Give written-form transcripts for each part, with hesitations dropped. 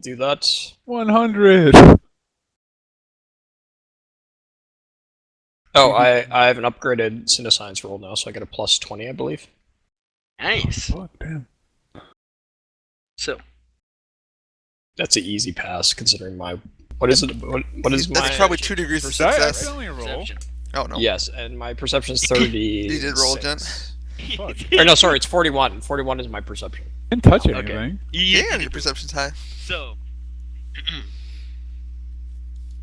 Do that. 100. Oh, I have an upgraded Cinescience roll now, so I get a plus 20, I believe. Nice. Oh, damn. So, That's an easy pass, considering my... What is it? What is my... That's probably 2 degrees of Did I success. accidentally roll? perception. Oh no. Yes, and my perception is 30. You did roll, Gent. Fuck. Or no, sorry, it's 41. 41 is my perception. Didn't touch Okay. anything. Damn, your perception's high. So,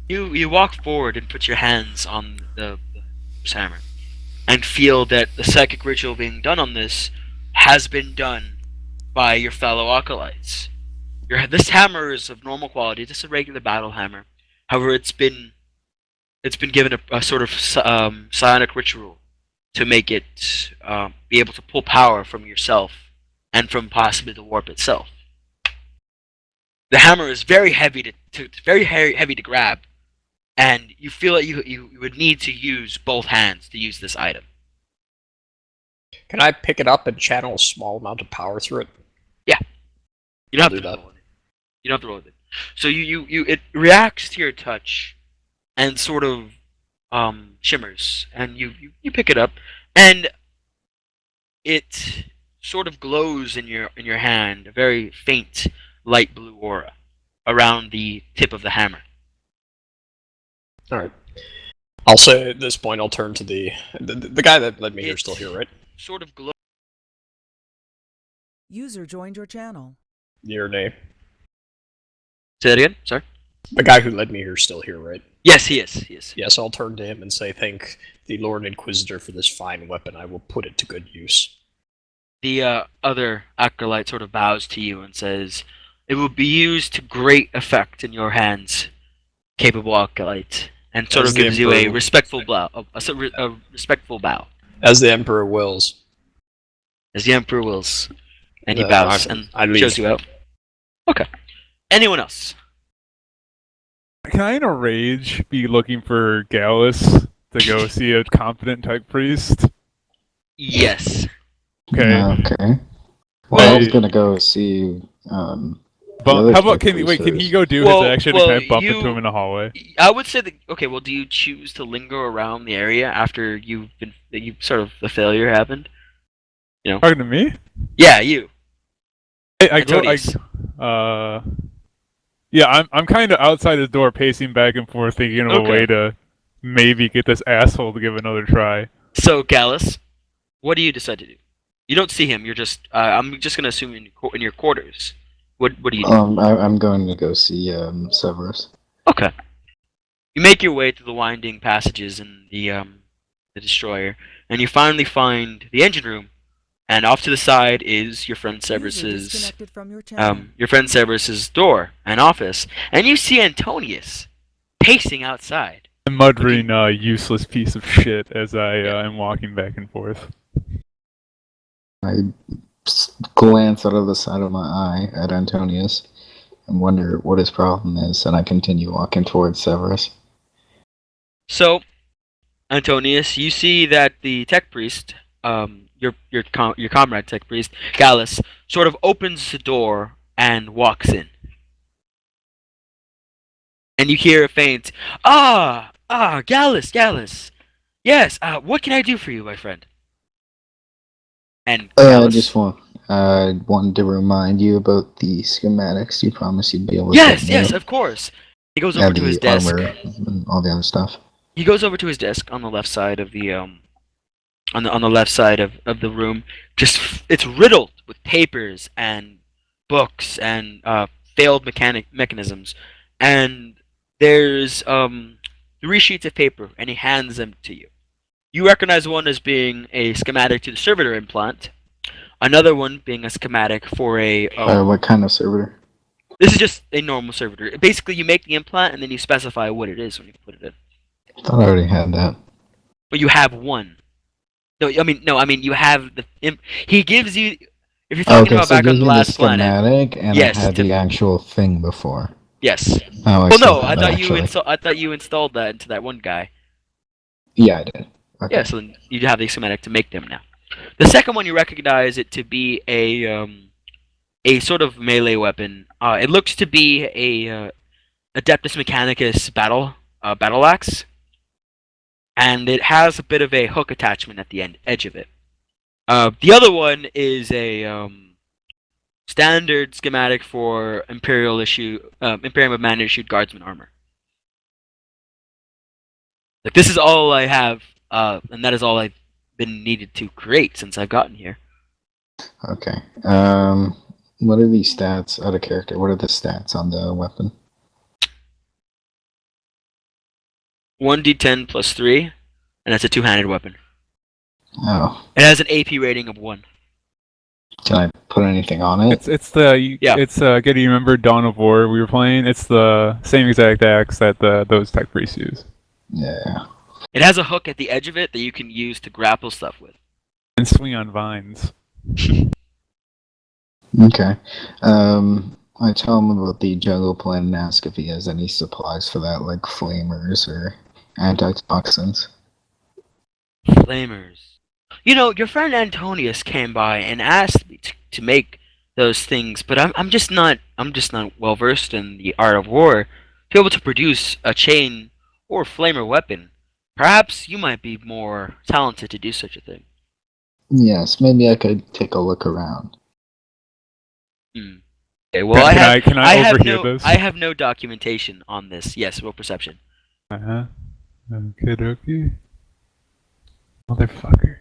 you walk forward and put your hands on the hammer, and feel that the psychic ritual being done on this has been done by your fellow acolytes. This hammer is of normal quality, just a regular battle hammer. However, it's been given a sort of psionic ritual to make it be able to pull power from yourself and from possibly the warp itself. The hammer is very heavy to grab, and you feel that you would need to use both hands to use this item. Can I pick it up and channel a small amount of power through it? You don't I'll have to do that. roll with it. You don't have to roll with it. So it reacts to your touch, and sort of shimmers, and you pick it up, and it sort of glows in your hand, a very faint light blue aura around the tip of the hammer. Alright. I'll say at this point I'll turn to the guy that led me here still here, right? Sort of glow. User joined your channel. Your name. Say that again. Sorry. The guy who led me here still here, right? Yes, he is. He is. Yes, I'll turn to him and say, thank the Lord Inquisitor for this fine weapon. I will put it to good use. The other acolyte sort of bows to you and says, "It will be used to great effect in your hands, capable acolyte," and sort As of the gives you a Emperor- respectful bow. A respectful bow, As the Emperor wills. as the Emperor wills, and he Uh, bows I and leave. shows you out. Okay. Anyone else? Can I, in a rage, be looking for Gallus to go see a competent type priest? Yes. Okay. Okay. Well, I was Wait. gonna go see. But other how about type can priest he first. go do Well- his action well, and kind of bump you- into him in the hallway? I would say that. Okay. Well, do you choose to linger around the area after you sort of the failure happened? Talking to me? Yeah, you. I go. Antonius. Yeah, I'm kind of outside the door, pacing back and forth, thinking of a Okay. way to maybe get this asshole to give another try. So, Gallus, what do you decide to do? You don't see him. You're just. I'm just gonna assume in your quarters. What do you do? I'm going to go see Severus. Okay. You make your way through the winding passages in the destroyer, and you finally find the engine room. And off to the side is your friend User Severus's disconnected from your channel. your friend Severus's door and office, and you see Antonius pacing outside. I'm muttering, useless piece of shit as I am walking back and forth. I glance out of the side of my eye at Antonius and wonder what his problem is, and I continue walking towards Severus. So, Antonius, you see that the tech priest, your comrade tech priest, Gallus, sort of opens the door and walks in. And you hear a faint, Gallus, yes, what can I do for you, my friend? And I Gallus, just wanted to remind you about the schematics. You promised you'd be able to. yes, get me yes, up. of course. He goes over And to his the desk. armor and all the other stuff. He goes over to his desk on the left side of the on the left side of the room. It's riddled with papers and books and failed mechanisms. And there's 3 sheets of paper, and he hands them to you. You recognize one as being a schematic to the servitor implant, another one being a schematic for a. What kind of servitor? This is just a normal servitor. Basically, you make the implant and then you specify what it is when you put it in. I thought I already had that. But you have one. No, I mean you have the. He gives you. If you're talking about so back it on gives the me last planet. schematic, and Yes, I had the actual thing before. Yes. Oh, Well, still no, have it, actually. I thought you installed that into that one guy. Yeah, I did. Okay. Yeah, so then you have the schematic to make them now. The second one you recognize it to be a a sort of melee weapon. It looks to be a Adeptus Mechanicus battle axe, and it has a bit of a hook attachment at the edge of it. The other one is a standard schematic for Imperium of Man issued Guardsman armor. Like, this is all I have, and that is all I've been needed to create since I've gotten here. Okay. What are these stats out of character? What are the stats on the weapon? 1d10 plus 3, and that's a two-handed weapon. Oh, It has an AP rating of 1. can I put anything on it? It's Getty, you remember Dawn of War we were playing? It's the same exact axe that those tech priests use. Yeah. It has a hook at the edge of it that you can use to grapple stuff with. And swing on vines. Okay. I tell him about the jungle plan and ask if he has any supplies for that, like flamers or antitoxins. Flamers. You know, your friend Antonius came by and asked me to make those things, but I'm just not well versed in the art of war to be able to produce a chain or flamer weapon. Perhaps you might be more talented to do such a thing. Yes, maybe I could take a look around. Okay, well, Can I overhear this? I have no documentation on this. Yes, roll perception. Uh-huh. Okie Motherfucker.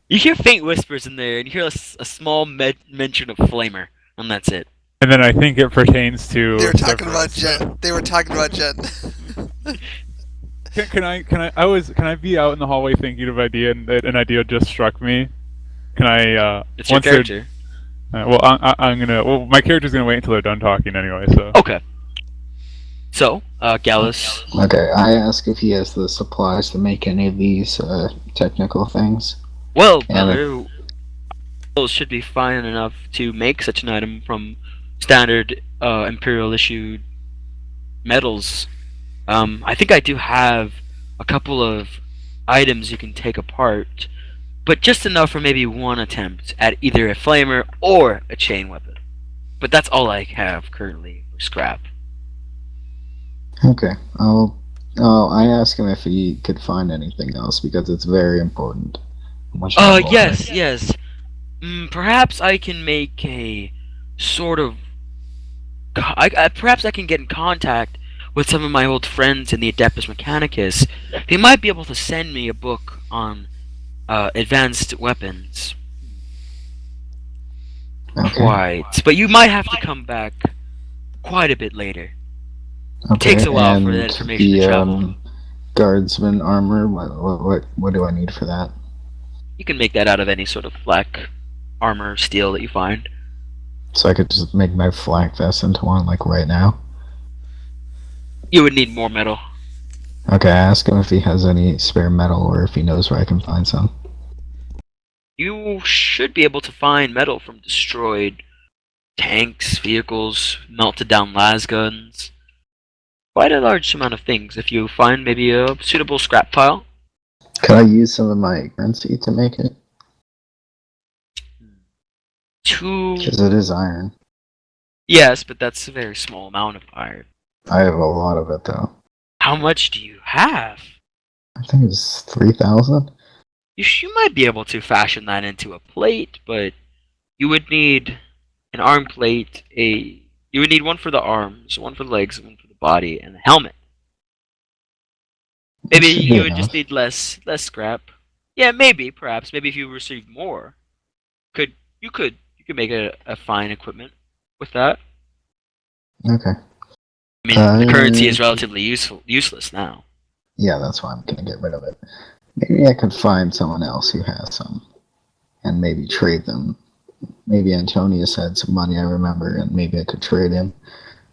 You hear faint whispers in there, and you hear a small mention of flamer, and that's it. And then I think it pertains to. They were talking about Jen. They were talking about Jen. Can I be out in the hallway thinking of an idea just struck me? Can I? It's your character. Well, my character's gonna wait until they're done talking anyway. So. Okay. So, Gallus. Okay, I ask if he has the supplies to make any of these technical things. Well, And those should be fine enough to make such an item from standard Imperial issued metals. I think I do have a couple of items you can take apart, but just enough for maybe one attempt at either a flamer or a chain weapon. But that's all I have currently for scrap. Okay, I ask him if he could find anything else because it's very important. Yes. Perhaps I can make a sort of. Perhaps I can get in contact with some of my old friends in the Adeptus Mechanicus. They might be able to send me a book on advanced weapons. Okay. Quite. But you might have to come back quite a bit later. Okay, It takes a while for and that information to travel. Guardsman armor. What do I need for that? You can make that out of any sort of black armor steel that you find. So I could just make my flak vest into one, like right now. You would need more metal. Okay, I ask him if he has any spare metal or if he knows where I can find some. You should be able to find metal from destroyed tanks, vehicles, melted down las guns. Quite a large amount of things if you find maybe a suitable scrap pile. Can I use some of my currency to make it? Because it is iron. Yes, but that's a very small amount of iron. I have a lot of it though. How much do you have? I think it's 3,000. You might be able to fashion that into a plate, but you would need an arm plate, you would need one for the arms, one for the legs, one for the body, and a helmet. Maybe Should be you would enough. just need less scrap. Yeah, maybe if you received more, you could make a fine equipment with that. Okay. I mean, the currency is relatively useless now. Yeah, that's why I'm gonna get rid of it. Maybe I could find someone else who has some, and maybe trade them. Maybe Antonius had some money, I remember, and maybe I could trade him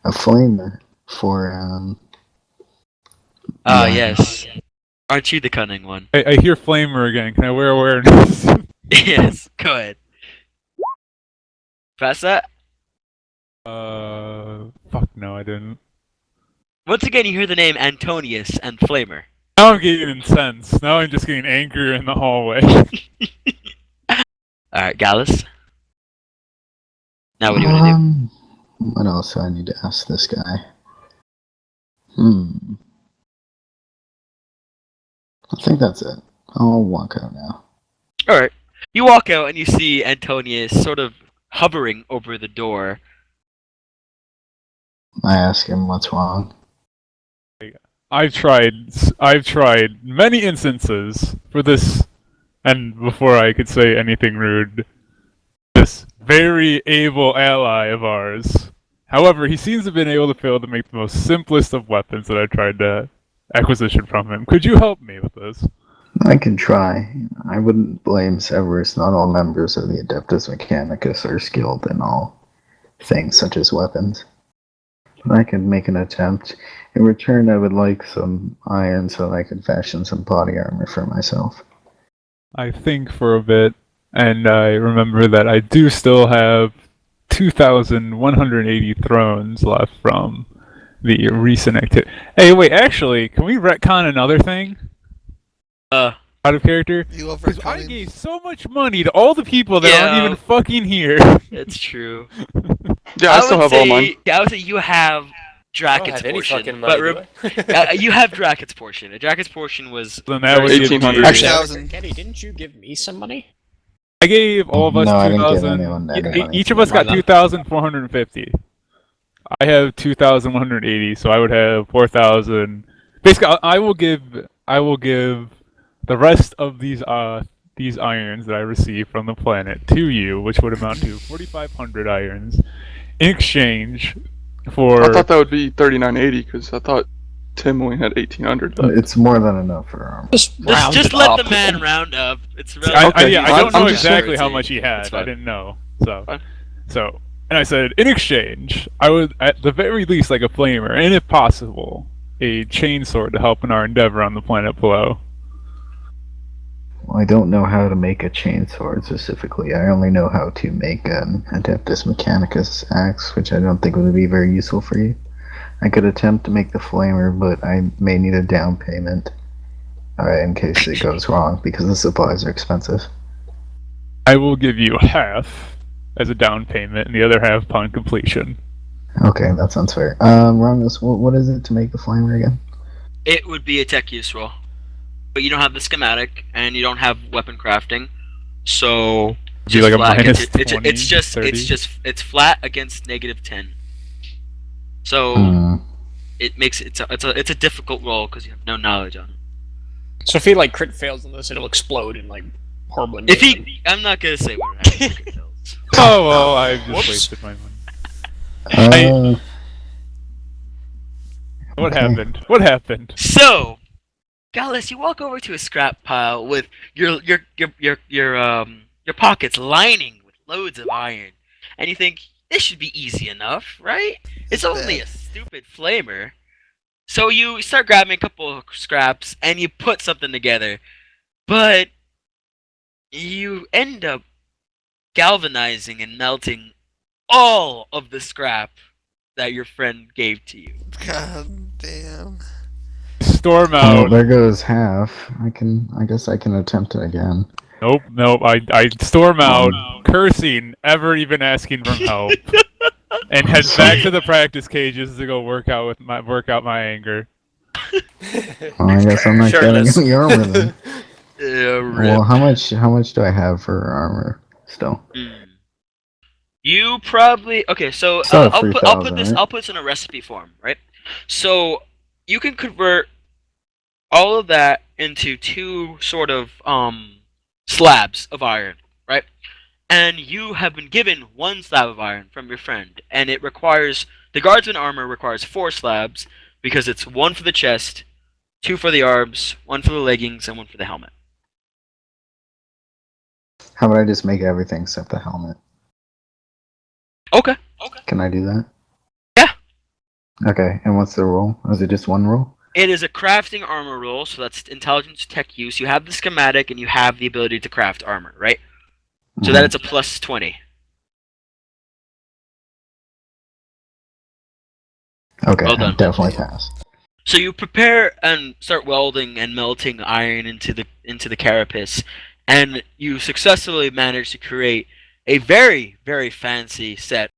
a flamer for yeah. Yes. Aren't you the cunning one? I hear flamer again. Can I wear awareness? Yes, go ahead. Pass that. Fuck no, I didn't. Once again, you hear the name Antonius and Flamer. Now I'm getting incensed. Now I'm just getting angrier in the hallway. Alright, Gallus. Now what do you want to do? What else do I need to ask this guy? I think that's it. I'll walk out now. Alright. You walk out and you see Antonius sort of hovering over the door. I ask him what's wrong. I've tried many instances for this, and before I could say anything rude, this very able ally of ours. However, he seems to have been able to fail to make the most simplest of weapons that I've tried to acquisition from him. Could you help me with this? I can try. I wouldn't blame Severus. Not all members of the Adeptus Mechanicus are skilled in all things such as weapons. But I can make an attempt. In return, I would like some iron so that I could fashion some body armor for myself. I think for a bit, and I remember that I do still have 2,180 thrones left from the recent activity. Hey, wait, actually, can we retcon another thing? Out of character? You Because I overcoming? gave so much money to all the people that aren't Yeah. even fucking here. It's true. Yeah, I still would have all say- mine. Yeah, I would say you have I don't Draken's have any portion. fucking But money, do I? you have Draken's portion. Draken's portion was Then that would give 1800. you- Actually, Actually, Kenny, didn't you give me some money? I gave all of us No, I didn't give 2,000. anyone any money. Each of us got Why not? 2,450. I have 2,180, so I would have 4,000. Basically, I will give the rest of these irons that I received from the planet to you, which would amount to 4,500 irons, in exchange for. I thought that would be 3980 because I thought Tim only had 1800 left. It's more than enough for armor. just let the man round up. It's I relative. I don't I'm know just exactly how saying. much he It's had. I fine. didn't know. Fine. And I said, in exchange, I would, at the very least, like a flamer, and if possible, a chainsword to help in our endeavor on the planet below. Well, I don't know how to make a chainsword specifically. I only know how to make an Adeptus Mechanicus axe, which I don't think would be very useful for you. I could attempt to make the flamer, but I may need a down payment in case it goes wrong, because the supplies are expensive. I will give you half as a down payment, and the other half upon completion. Okay, that sounds fair. Romulus, what is it to make the flamer again? It would be a tech use roll. But you don't have the schematic, and you don't have weapon crafting, so Do you like a flat minus against- 20, it's flat against -10. So it makes it's a difficult roll because you have no knowledge on it. So if he like crit fails on this, it'll explode in like horrible. If I'm not gonna say what happens. Oh, well, I've just Whoops. wasted my money. What Okay. happened? What happened? So, Gallus, you walk over to a scrap pile with your pockets lining with loads of iron, and you think this should be easy enough, right? It's only a stupid flamer. So you start grabbing a couple of scraps and you put something together, but you end up galvanizing and melting all of the scrap that your friend gave to you. God damn. Storm Oh, out. there goes half. I guess I can attempt it again. Nope. I storm out, cursing, ever even asking for help, and head back to the practice cages to go work out my anger. Well, I guess I'm not Shirtless. getting any armor then. Rip. Well, how much do I have for armor still? You probably So It's not I'll put 3,000, this. right? I'll put this in a recipe form, right? So you can convert all of that into two sort of slabs of iron, right? And you have been given one slab of iron from your friend, and it requires the guardsman armor requires 4 slabs because it's 1 for the chest, 2 for the arms, 1 for the leggings, and 1 for the helmet. How about I just make everything except the helmet? Okay. Can I do that? Yeah. Okay, and what's the roll? Is it just one roll? It is a crafting armor roll, so that's intelligence tech use. You have the schematic and you have the ability to craft armor, right? So that it's a plus 20. Okay, Well done. I definitely pass. So you prepare and start welding and melting iron into the carapace, and you successfully manage to create a very, very fancy set